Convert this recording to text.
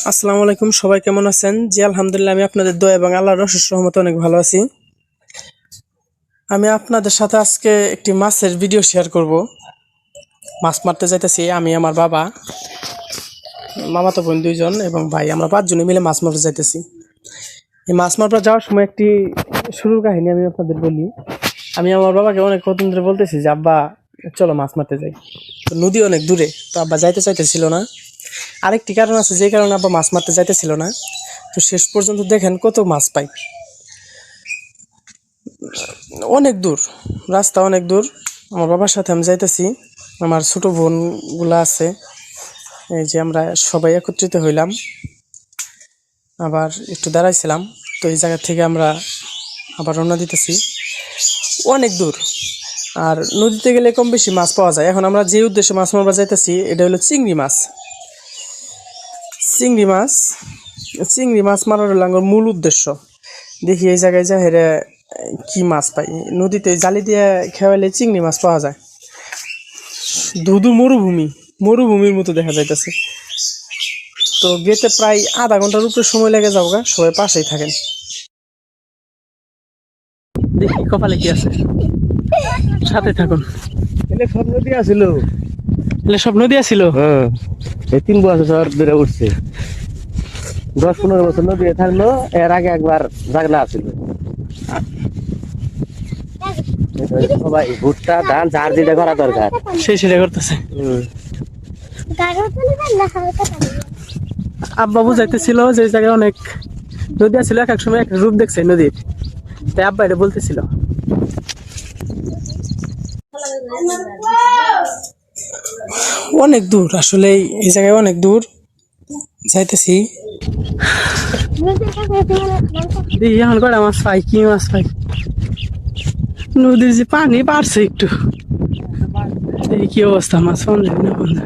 আসসালামু আলাইকুম, সবাই কেমন আছেন? জি আলহামদুলিল্লাহ, আমি আপনাদের দোয়া এবং আল্লাহর অশেষ রহমতে অনেক ভালো আছি। আমি আপনাদের সাথে আজকে একটি মাছের ভিডিও শেয়ার করব। মাছ মারতে যাইতেছি আমি, আমার বাবা, মামাতো বোন 2 জন এবং ভাই, আমরা 5 জনে মিলে মাছ মারতে যাইতেছি। এই মাছ মারতে যাওয়ার সময় একটি শুরুর কাহিনী আমি আপনাদের বলি। আমি আমার বাবাকে অনেক কদিন ধরে বলতেছি যে আব্বা চলো মাছ মারতে যাই, তো নদী অনেক দূরে, তো আব্বা যাইতে চাইতেছিল না। আরেকটি কারণ আছে যে কারণে আব্বা মাছ মারতে যাইতেছিল না। তো শেষ পর্যন্ত দেখেন কত মাছ পাই। অনেক দূর রাস্তা, অনেক দূর। আমার বাবার সাথে আমি যাইতেছি, আমার ছোট বোনগুলা আছে, এই যে আমরা সবাই একত্রিত হইলাম, আবার একটু দাঁড়াইছিলাম। তো এই জায়গা থেকে আমরা আবার রওনা দিতেছি। অনেক দূর, আর নদীতে গেলে কম বেশি মাছ পাওয়া যায়। এখন আমরা যে উদ্দেশ্যে মাছ মারবা যাইতেছি এটা হলো চিংড়ি মাছ। চিংড়ি মাছ চিংড়ি মাছ মারার হলো আমার মূল উদ্দেশ্য। দেখি এই জায়গায় যা হেরে কি মাছ পাই। নদীতে জালি দিয়ে খেয়ালে চিংড়ি মাছ পাওয়া যায়। ধুধু মরুভূমির মতো দেখা যাইতেছে। তো গেতে প্রায় আধা ঘন্টার উপরে সময় লেগে যাও গা, সবাই পাশেই থাকেন। দেখি কপালে কি আছে, সাথে থাকুন। এলে সব নদী আছিল। এলে সব নদী আছিল। হ্যাঁ, এই 3 বছর ধরে উঠছে। 10-15 বছর নদী থাকলো। এর আগে একবার জাগলা আছিল। সবাই ভুট্টা ধান যার যেটা করা দরকার সেই সেটা করতেছে। আব্বা বুঝাইতেছিল যে এই জায়গায় অনেক নদী আছিল, এক এক সময় এক রূপ দেখছে নদীর, তাই আব্বা এটা বলতেছিল। অনেক দূর, আসলে এই জায়গায় অনেক দূর যাইতেছি। দেখি এখন কটা মাছ পাই, কি মাছ পাই। নদীর যে পানি বাড়ছে একটু, দেখি কি অবস্থা, মাছ পাওয়া যাবে না।